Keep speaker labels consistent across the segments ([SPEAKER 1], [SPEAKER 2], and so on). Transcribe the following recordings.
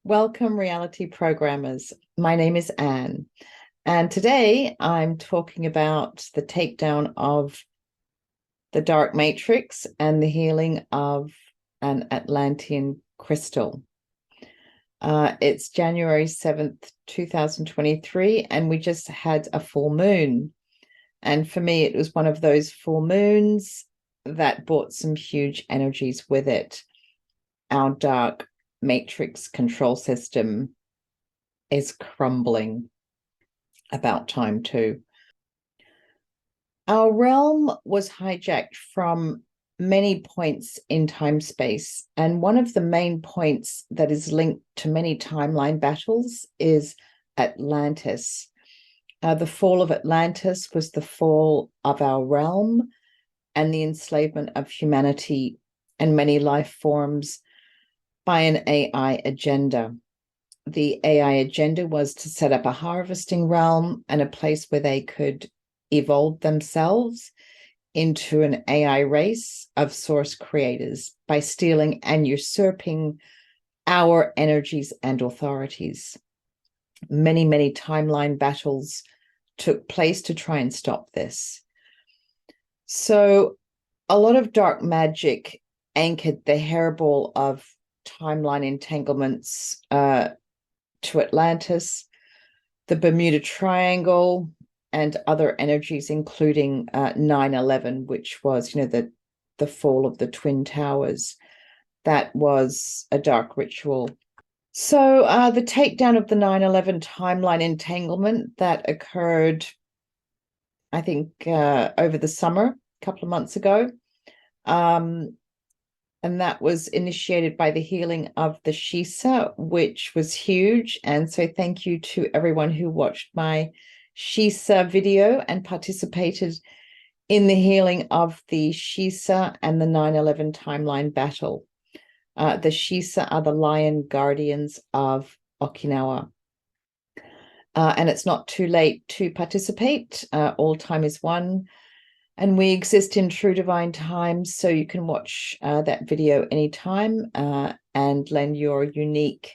[SPEAKER 1] Welcome, reality programmers. My name is Anne, and today I'm talking about the takedown of the dark matrix and the healing of an Atlantean crystal. It's January 7th, 2023, and we just had a full moon. And for me, it was one of those full moons that brought some huge energies with it. Our dark matrix control system is crumbling. About time too. Our realm was hijacked from many points in time space, and one of the main points that is linked to many timeline battles is Atlantis. The fall of Atlantis was the fall of our realm and the enslavement of humanity and many life forms by an AI agenda. The AI agenda was to set up a harvesting realm and a place where they could evolve themselves into an AI race of source creators by stealing and usurping our energies and authorities. Many, many timeline battles took place to try and stop this. So a lot of dark magic anchored the hairball of timeline entanglements to Atlantis, the Bermuda Triangle, and other energies, including 9/11, which was, the fall of the Twin Towers. That was a dark ritual. So the takedown of the 9/11 timeline entanglement that occurred, I think, over the summer, a couple of months ago. And that was initiated by the healing of the Shisa, which was huge. And so thank you to everyone who watched my Shisa video and participated in the healing of the Shisa and the 9/11 timeline battle. The Shisa are the lion guardians of Okinawa. And it's not too late to participate. All time is one. And we exist in true divine time, so you can watch that video anytime and lend your unique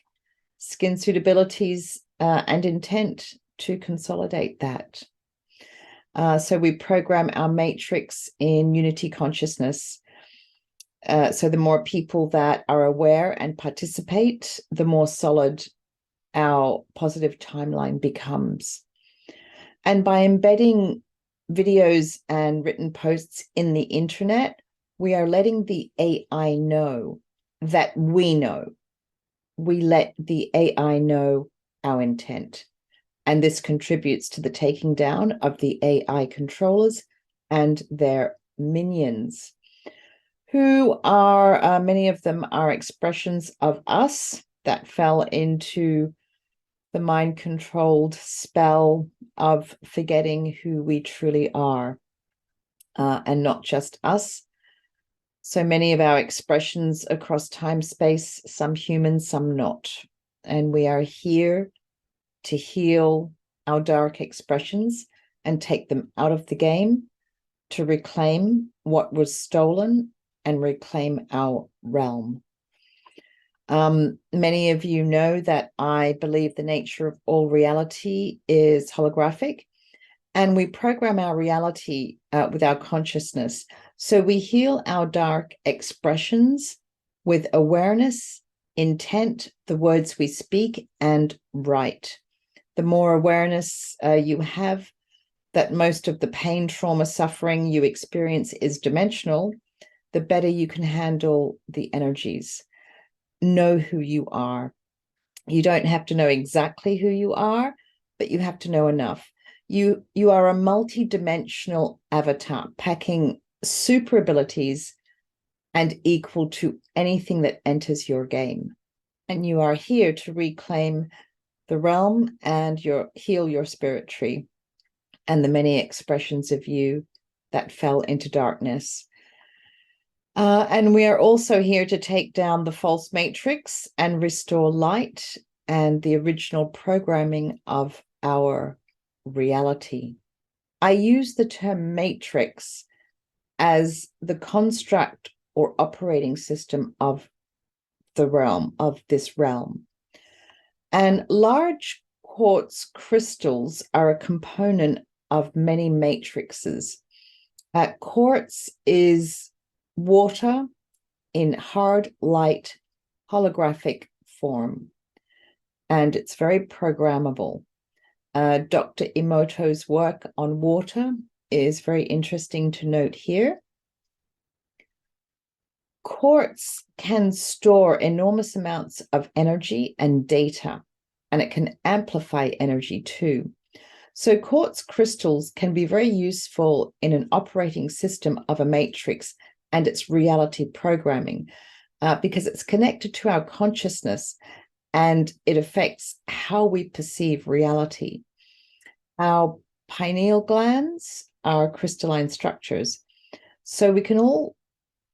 [SPEAKER 1] SKINSUIT abilities and intent to consolidate that. So we program our matrix in unity consciousness. So the more people that are aware and participate, the more solid our positive timeline becomes. And by embedding videos and written posts in the internet, we are letting the AI know that we know. We let the AI know our intent. And this contributes to the taking down of the AI controllers and their minions, who are, many of them are expressions of us that fell into the mind-controlled spell of forgetting who we truly are, and not just us. So many of our expressions across time, space, some human, some not. And we are here to heal our dark expressions and take them out of the game, to reclaim what was stolen and reclaim our realm. Many of you know that I believe the nature of all reality is holographic, and we program our reality with our consciousness. So we heal our dark expressions with awareness, intent, the words we speak and write. The more awareness you have that most of the pain, trauma, suffering you experience is dimensional, the better you can handle the energies. Know who you are. You don't have to know exactly who you are, but you have to know enough. You are a multi-dimensional avatar packing super abilities and equal to anything that enters your game. And you are here to reclaim the realm and heal your spirit tree and the many expressions of you that fell into darkness. And we are also here to take down the false matrix and restore light and the original programming of our reality. I use the term matrix as the construct or operating system of the realm, of this realm. And large quartz crystals are a component of many matrices. Quartz is water in hard, light, holographic form, and it's very programmable. Dr. Emoto's work on water is very interesting to note here. Quartz can store enormous amounts of energy and data, and it can amplify energy too. So quartz crystals can be very useful in an operating system of a matrix and its reality programming, because it's connected to our consciousness and it affects how we perceive reality. Our pineal glands are crystalline structures, so we can all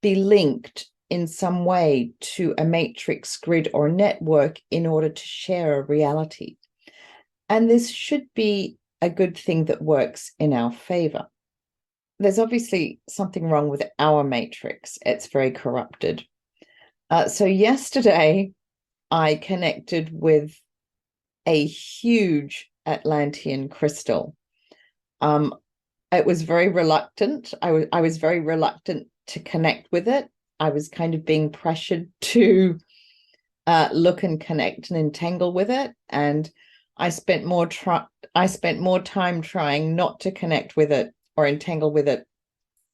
[SPEAKER 1] be linked in some way to a matrix, grid, or network in order to share a reality. And this should be a good thing that works in our favor. There's obviously something wrong with our matrix. It's very corrupted. So yesterday, I connected with a huge Atlantean crystal. It was very reluctant. I was very reluctant to connect with it. I was kind of being pressured to look and connect and entangle with it. And I spent more time trying not to connect with it or entangle with it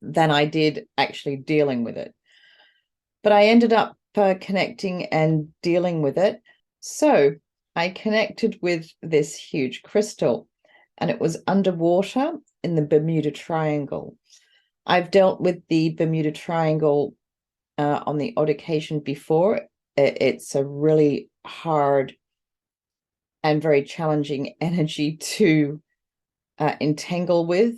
[SPEAKER 1] than I did actually dealing with it. But I ended up connecting and dealing with it. So I connected with this huge crystal, and it was underwater in the Bermuda Triangle. I've dealt with the Bermuda Triangle on the odd occasion before. It's a really hard and very challenging energy to entangle with.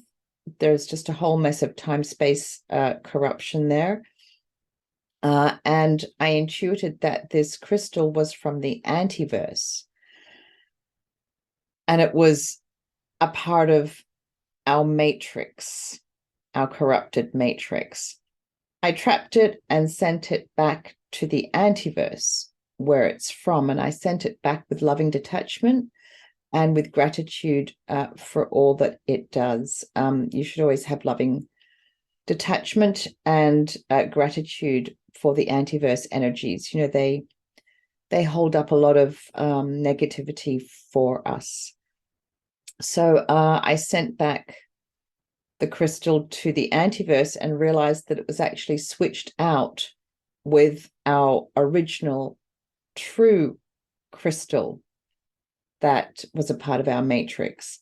[SPEAKER 1] There's just a whole mess of time-space corruption there. And I intuited that this crystal was from the antiverse. And it was a part of our matrix, our corrupted matrix. I trapped it and sent it back to the antiverse, where it's from. And I sent it back with loving detachment and with gratitude for all that it does. You should always have loving detachment and gratitude for the antiverse energies. You know, they hold up a lot of negativity for us. So I sent back the crystal to the antiverse and realized that it was actually switched out with our original true crystal that was a part of our matrix.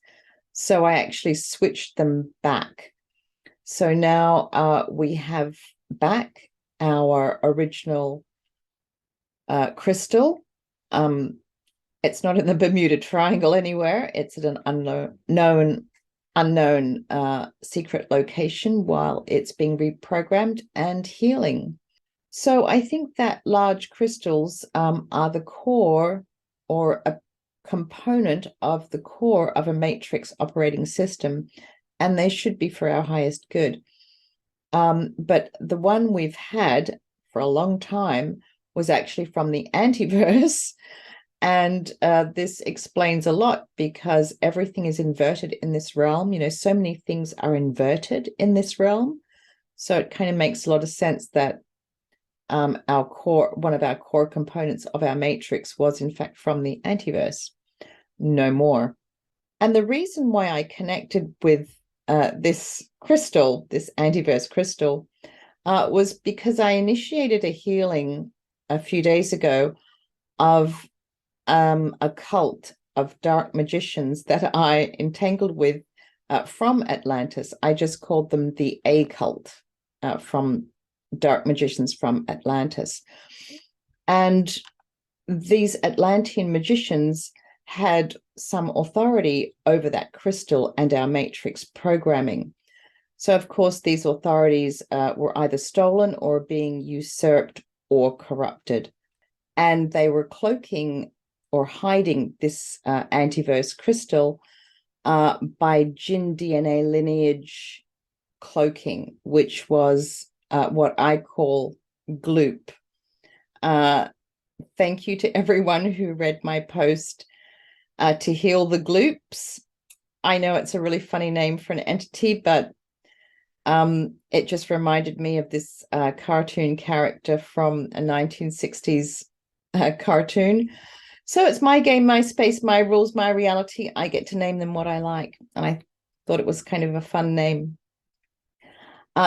[SPEAKER 1] So I actually switched them back. So now we have back our original crystal. It's not in the Bermuda Triangle anywhere. It's at an unknown secret location while it's being reprogrammed and healing. So I think that large crystals are the core or a component of the core of a matrix operating system, and they should be for our highest good. But the one we've had for a long time was actually from the antiverse. And this explains a lot because everything is inverted in this realm. You know, so many things are inverted in this realm. So it kind of makes a lot of sense that one of our core components of our matrix was in fact from the antiverse. No more. And the reason why I connected with this crystal, this antiverse crystal, was because I initiated a healing a few days ago of a cult of dark magicians that I entangled with from Atlantis. I just called them the A cult from dark magicians from Atlantis. And these Atlantean magicians had some authority over that crystal and our matrix programming. So, of course, these authorities were either stolen or being usurped or corrupted. And they were cloaking or hiding this antiverse crystal by Jinn DNA lineage cloaking, which was what I call gloop. Thank you to everyone who read my post to heal the gloops. I know it's a really funny name for an entity, but it just reminded me of this cartoon character from a 1960s cartoon. So it's my game, my space, my rules, my reality. I get to name them what I like. And I thought it was kind of a fun name.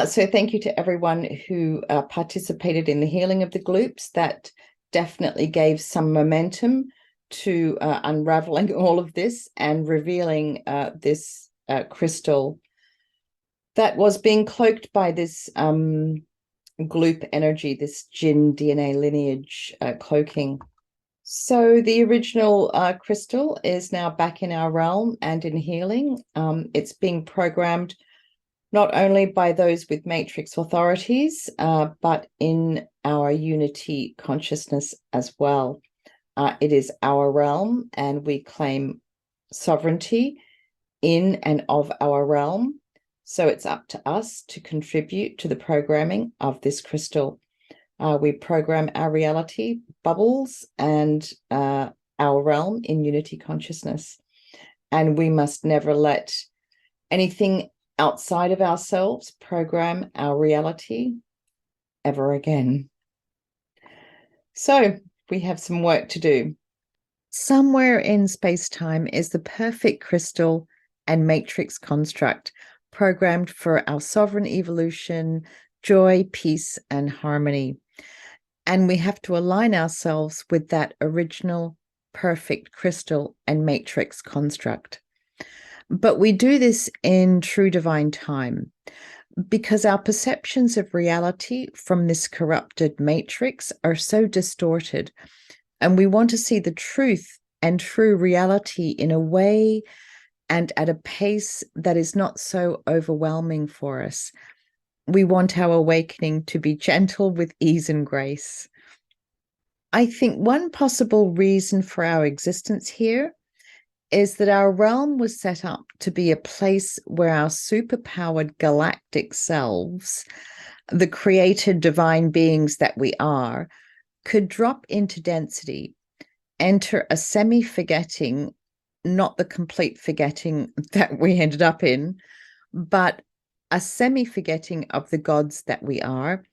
[SPEAKER 1] So thank you to everyone who participated in the healing of the gloops. That definitely gave some momentum to unraveling all of this and revealing this crystal that was being cloaked by this gloop energy, this Jinn DNA lineage cloaking. So the original crystal is now back in our realm and in healing. It's being programmed not only by those with matrix authorities, but in our unity consciousness as well. It is our realm, and we claim sovereignty in and of our realm. So it's up to us to contribute to the programming of this crystal. We program our reality bubbles and our realm in unity consciousness. And we must never let anything outside of ourselves program our reality ever again. So we have some work to do. Somewhere in space-time is the perfect crystal and matrix construct programmed for our sovereign evolution, joy, peace, and harmony. And we have to align ourselves with that original perfect crystal and matrix construct. But we do this in true divine time because our perceptions of reality from this corrupted matrix are so distorted. And we want to see the truth and true reality in a way and at a pace that is not so overwhelming for us. We want our awakening to be gentle with ease and grace. I think one possible reason for our existence here is that our realm was set up to be a place where our superpowered galactic selves, the created divine beings that we are, could drop into density, enter a semi-forgetting, not the complete forgetting that we ended up in, but a semi-forgetting of the gods that we are,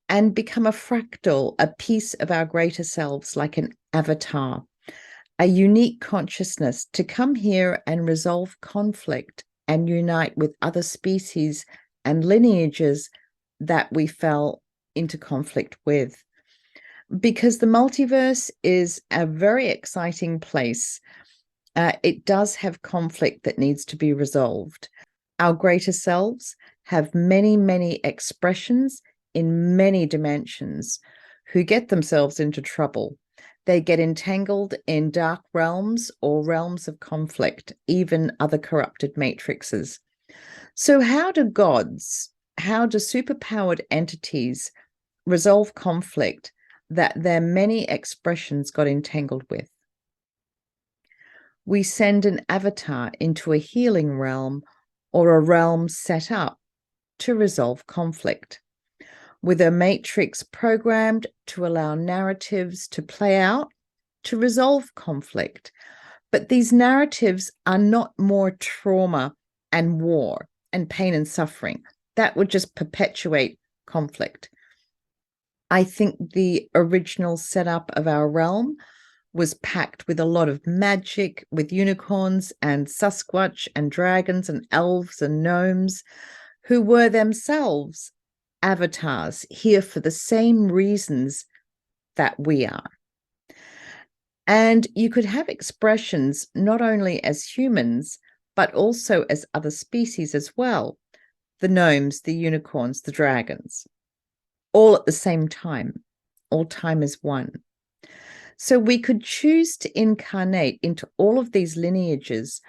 [SPEAKER 1] and become a fractal, a piece of our greater selves, like an avatar, a unique consciousness to come here and resolve conflict and unite with other species and lineages that we fell into conflict with. Because the multiverse is a very exciting place. It does have conflict that needs to be resolved. Our greater selves have many, many expressions in many dimensions who get themselves into trouble. They get entangled in dark realms or realms of conflict, even other corrupted matrices. So how do superpowered entities resolve conflict that their many expressions got entangled with? We send an avatar into a healing realm or a realm set up to resolve conflict, with a matrix programmed to allow narratives to play out to resolve conflict. But these narratives are not more trauma and war and pain and suffering. That would just perpetuate conflict. I think the original setup of our realm was packed with a lot of magic, with unicorns and Sasquatch and dragons and elves and gnomes who were themselves avatars here for the same reasons that we are. And you could have expressions not only as humans, but also as other species as well. The gnomes, the unicorns, the dragons, all at the same time. All time is one. So we could choose to incarnate into all of these lineages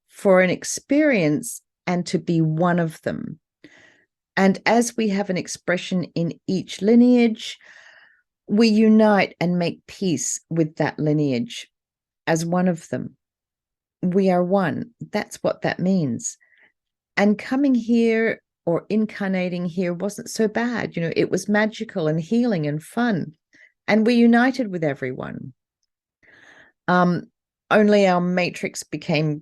[SPEAKER 1] for an experience and to be one of them. And as we have an expression in each lineage, we unite and make peace with that lineage as one of them. We are one. That's what that means. And coming here or incarnating here wasn't so bad. You know, it was magical and healing and fun. and we united with everyone. Only our matrix became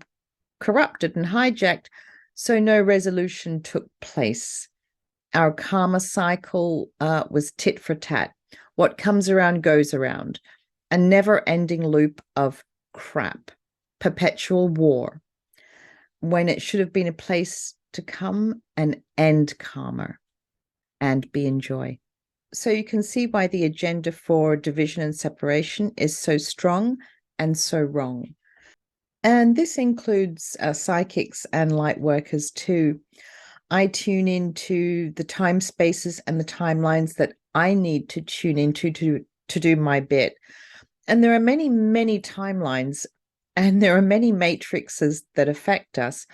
[SPEAKER 1] corrupted and hijacked, so no resolution took place. Our karma cycle was tit for tat. What comes around goes around. A never-ending loop of crap, perpetual war, when it should have been a place to come and end karma and be in joy. So you can see why the agenda for division and separation is so strong and so wrong. And this includes psychics and light workers too. I tune into the time spaces and the timelines that I need to tune into to do my bit. And there are many, many timelines, and there are many matrices that affect us.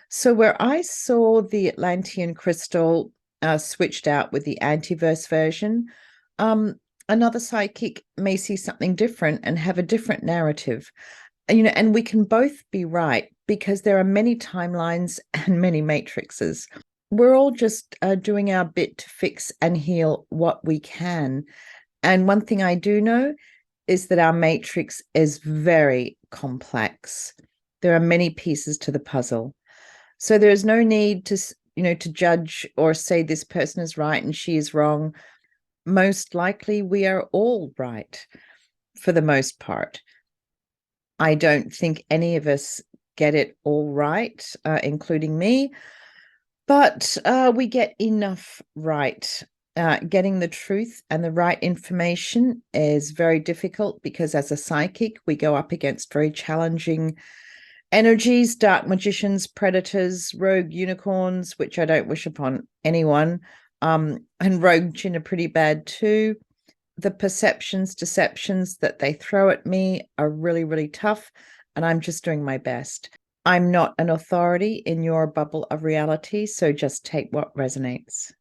[SPEAKER 1] So where I saw the Atlantean crystal switched out with the antiverse version, another psychic may see something different and have a different narrative. And we can both be right, because there are many timelines and many matrices. We're all just doing our bit to fix and heal what we can. And one thing I do know is that our matrix is very complex. There are many pieces to the puzzle. So there's no need to judge or say this person is right and she is wrong. Most likely we are all right for the most part. I don't think any of us get it all right, including me, but we get enough right. Getting the truth and the right information is very difficult, because as a psychic, we go up against very challenging energies, dark magicians, predators, rogue unicorns, which I don't wish upon anyone, and rogue jinn are pretty bad too. The perceptions, deceptions that they throw at me are really, really tough, and I'm just doing my best. I'm not an authority in your bubble of reality, so just take what resonates.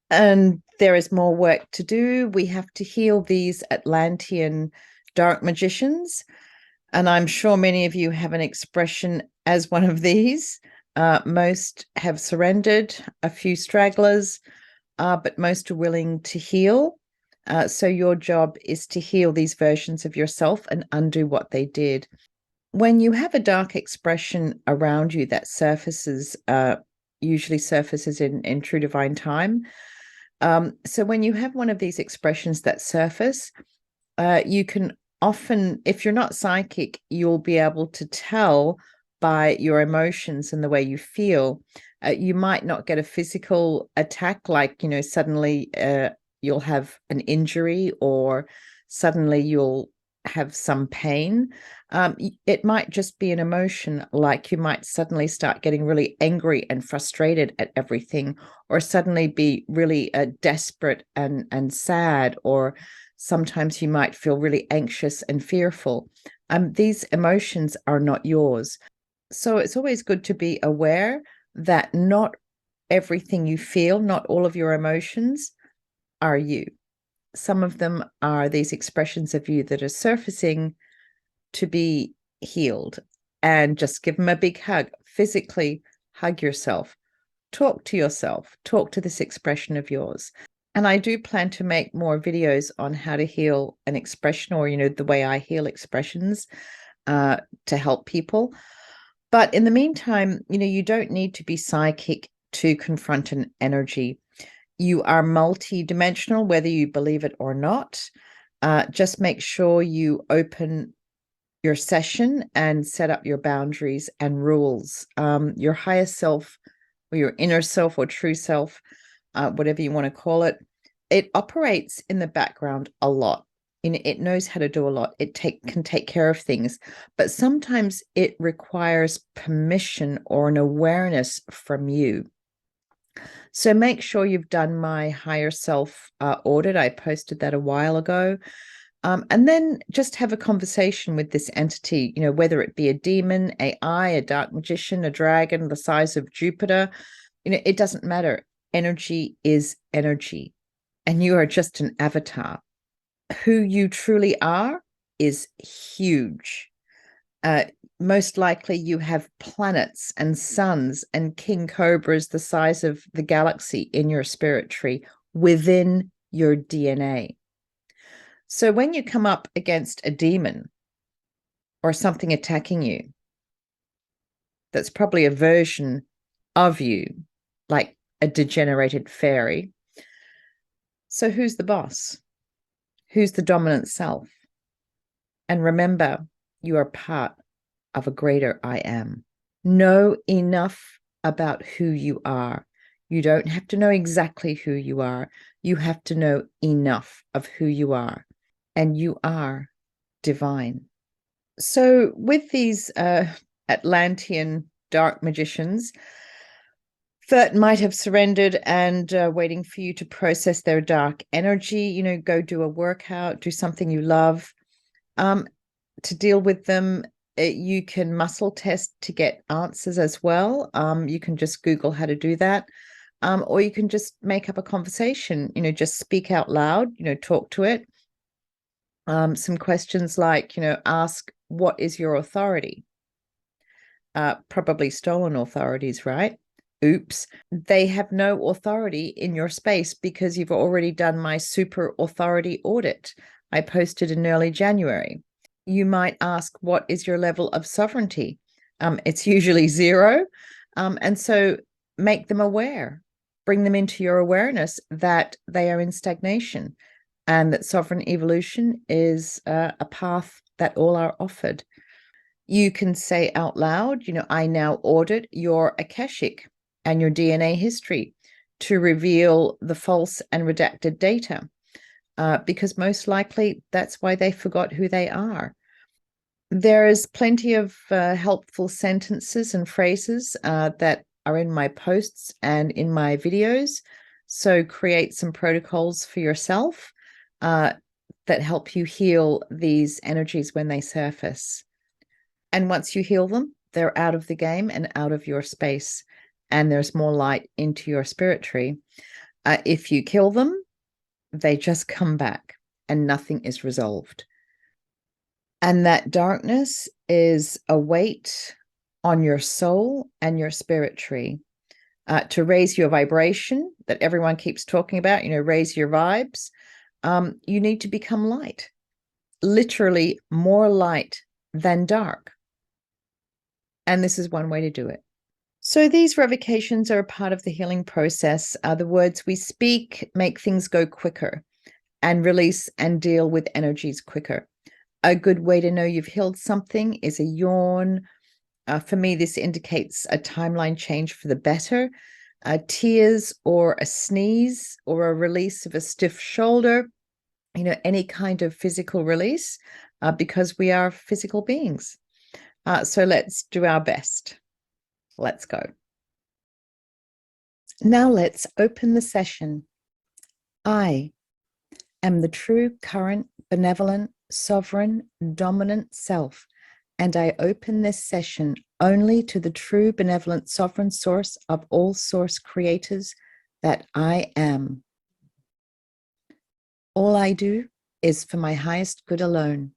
[SPEAKER 1] And there is more work to do. We have to heal these Atlantean dark magicians, and I'm sure many of you have an expression as one of these. Most have surrendered, a few stragglers, but most are willing to heal. So your job is to heal these versions of yourself and undo what they did. When you have a dark expression around you that surfaces, usually surfaces in true divine time. So when you have one of these expressions that surface, you can often, if you're not psychic, you'll be able to tell by your emotions and the way you feel. You might not get a physical attack, like, suddenly you'll have an injury, or suddenly you'll have some pain. It might just be an emotion, like you might suddenly start getting really angry and frustrated at everything, or suddenly be really desperate and sad, or sometimes you might feel really anxious and fearful. These emotions are not yours. So it's always good to be aware that not everything you feel, not all of your emotions are you. Some of them are these expressions of you that are surfacing to be healed. And just give them a big hug. Physically hug yourself. Talk to yourself. Talk to this expression of yours. And I do plan to make more videos on how to heal an expression, or, the way I heal expressions to help people. But in the meantime, you don't need to be psychic to confront an energy. You are multi-dimensional, whether you believe it or not. Just make sure you open your session and set up your boundaries and rules. Your higher self, or your inner self, or true self, whatever you want to call it, it operates in the background a lot. It knows how to do a lot. It can take care of things, but sometimes it requires permission or an awareness from you. So make sure you've done my higher self audit. I posted that a while ago. And then just have a conversation with this entity, whether it be a demon, AI, a dark magician, a dragon the size of Jupiter, it doesn't matter. Energy is energy, and you are just an avatar. Who you truly are is huge. Most likely you have planets and suns and king cobras the size of the galaxy in your spirit tree within your DNA. So when you come up against a demon or something attacking you, that's probably a version of you, like a degenerated fairy. So who's the boss? Who's the dominant self? And remember, you are part of a greater I am. Know enough about who you are. You don't have to know exactly who you are. You have to know enough of who you are. And you are divine. So with these Atlantean dark magicians that might have surrendered and waiting for you to process their dark energy, go do a workout, do something you love. To deal with them, you can muscle test to get answers as well. You can just Google how to do that. Or you can just make up a conversation, just speak out loud, talk to it. Some questions like, ask, what is your authority? Probably stolen authorities, right? Oops. They have no authority in your space because you've already done my super authority audit. I posted in early January. You might ask, what is your level of sovereignty? It's usually 0. And so make them aware, bring them into your awareness that they are in stagnation and that sovereign evolution is a path that all are offered. You can say out loud, I now audit your Akashic and your DNA history to reveal the false and redacted data, because most likely that's why they forgot who they are. There is plenty of helpful sentences and phrases that are in my posts and in my videos. So create some protocols for yourself that help you heal these energies when they surface. And once you heal them, they're out of the game and out of your space. And there's more light into your spirit tree. If you kill them, they just come back and nothing is resolved. And that darkness is a weight on your soul and your spirit tree to raise your vibration that everyone keeps talking about, raise your vibes. You need to become light, literally more light than dark. And this is one way to do it. So these revocations are a part of the healing process. The words we speak make things go quicker and release and deal with energies quicker. A good way to know you've healed something is a yawn. For me, this indicates a timeline change for the better. Tears or a sneeze or a release of a stiff shoulder, any kind of physical release, because we are physical beings. So let's do our best. Let's go. Now let's open the session. I am the true, current, benevolent, sovereign, dominant self, and I open this session only to the true, benevolent, sovereign source of all source creators that I am. All I do is for my highest good alone.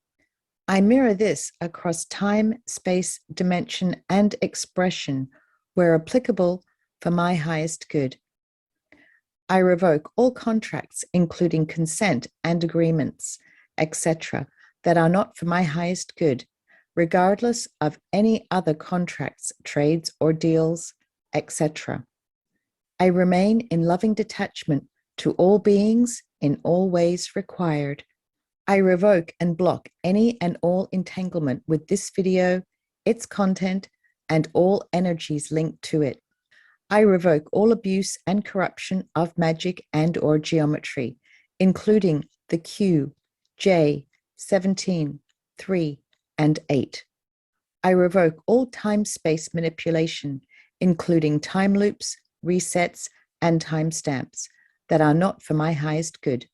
[SPEAKER 1] I mirror this across time, space, dimension, and expression where applicable for my highest good. I revoke all contracts, including consent and agreements, etc., that are not for my highest good, regardless of any other contracts, trades, or deals, etc. I remain in loving detachment to all beings in all ways required. I revoke and block any and all entanglement with this video, its content, and all energies linked to it. I revoke all abuse and corruption of magic and or geometry, including the Q, J, 17, 3, and 8. I revoke all time-space manipulation, including time loops, resets, and timestamps that are not for my highest good.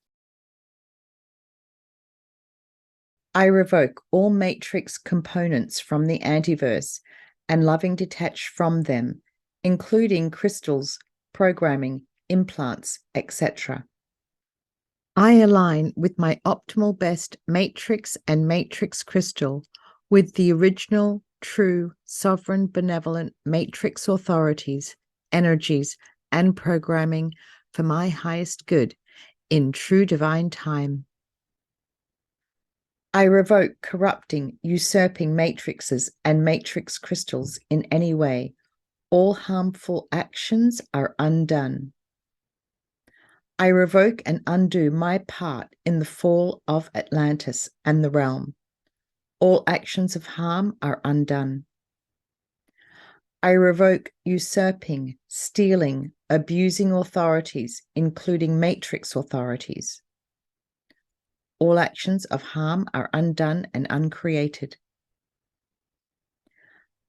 [SPEAKER 1] I revoke all matrix components from the antiverse and loving detach from them, including crystals, programming, implants, etc. I align with my optimal best matrix and matrix crystal with the original, true, sovereign, benevolent matrix authorities, energies, and programming for my highest good in true divine time. I revoke corrupting, usurping matrices and matrix crystals in any way. All harmful actions are undone. I revoke and undo my part in the fall of Atlantis and the realm. All actions of harm are undone. I revoke usurping, stealing, abusing authorities, including matrix authorities. All actions of harm are undone and uncreated.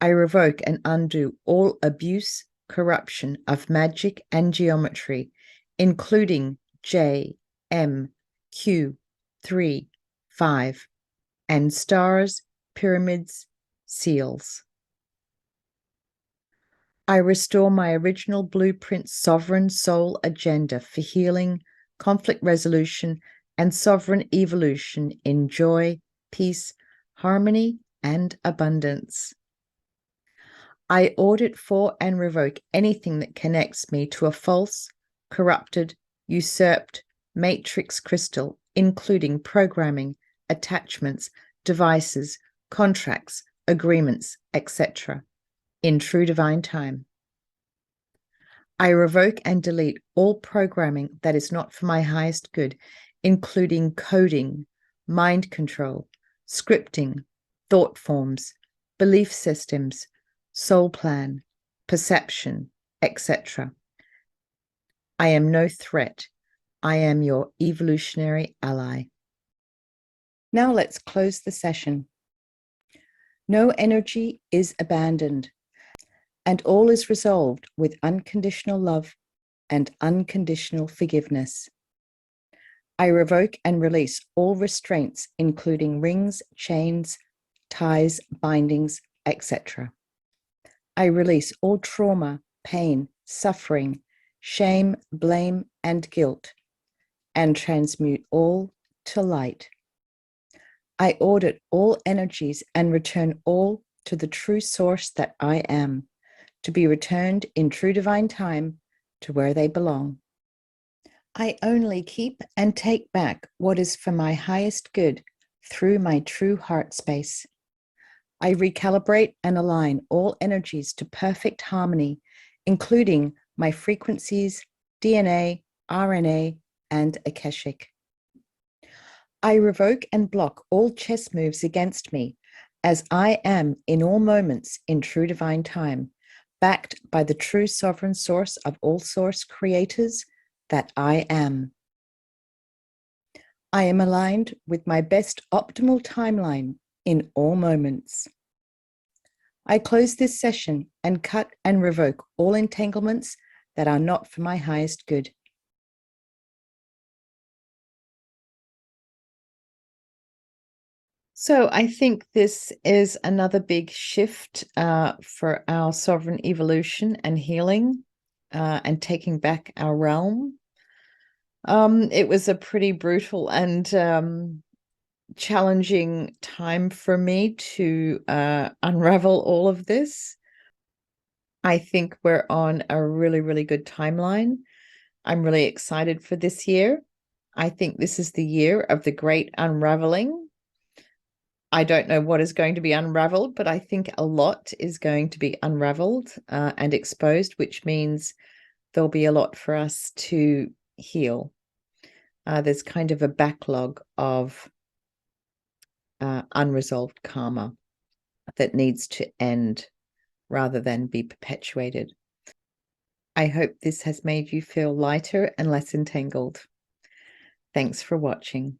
[SPEAKER 1] I revoke and undo all abuse, corruption of magic and geometry, including J, M, Q, 3, 5, and stars, pyramids, seals. I restore my original blueprint sovereign soul agenda for healing, conflict resolution, and sovereign evolution in joy, peace, harmony, and abundance. I audit for and revoke anything that connects me to a false, corrupted, usurped matrix crystal, including programming, attachments, devices, contracts, agreements, etc., in true divine time. I revoke and delete all programming that is not for my highest good, including coding, mind control, scripting, thought forms, belief systems, soul plan, perception, etc. I am no threat. I am your evolutionary ally. Now let's close the session. No energy is abandoned, and all is resolved with unconditional love and unconditional forgiveness. I revoke and release all restraints, including rings, chains, ties, bindings, etc. I release all trauma, pain, suffering, shame, blame, and guilt, and transmute all to light. I audit all energies and return all to the true source that I am, to be returned in true divine time to where they belong. I only keep and take back what is for my highest good through my true heart space. I recalibrate and align all energies to perfect harmony, including my frequencies, DNA, RNA, and Akashic. I revoke and block all chess moves against me, as I am in all moments in true divine time, backed by the true sovereign source of all source creators that I am. I am aligned with my best optimal timeline in all moments. I close this session and cut and revoke all entanglements that are not for my highest good. So I think this is another big shift for our sovereign evolution and healing and taking back our realm. It was a pretty brutal and challenging time for me to unravel all of this. I think we're on a really, really good timeline. I'm really excited for this year. I think this is the year of the great unraveling. I don't know what is going to be unraveled, but I think a lot is going to be unraveled and exposed, which means there'll be a lot for us to heal. There's kind of a backlog of unresolved karma that needs to end rather than be perpetuated. I hope this has made you feel lighter and less entangled. Thanks for watching.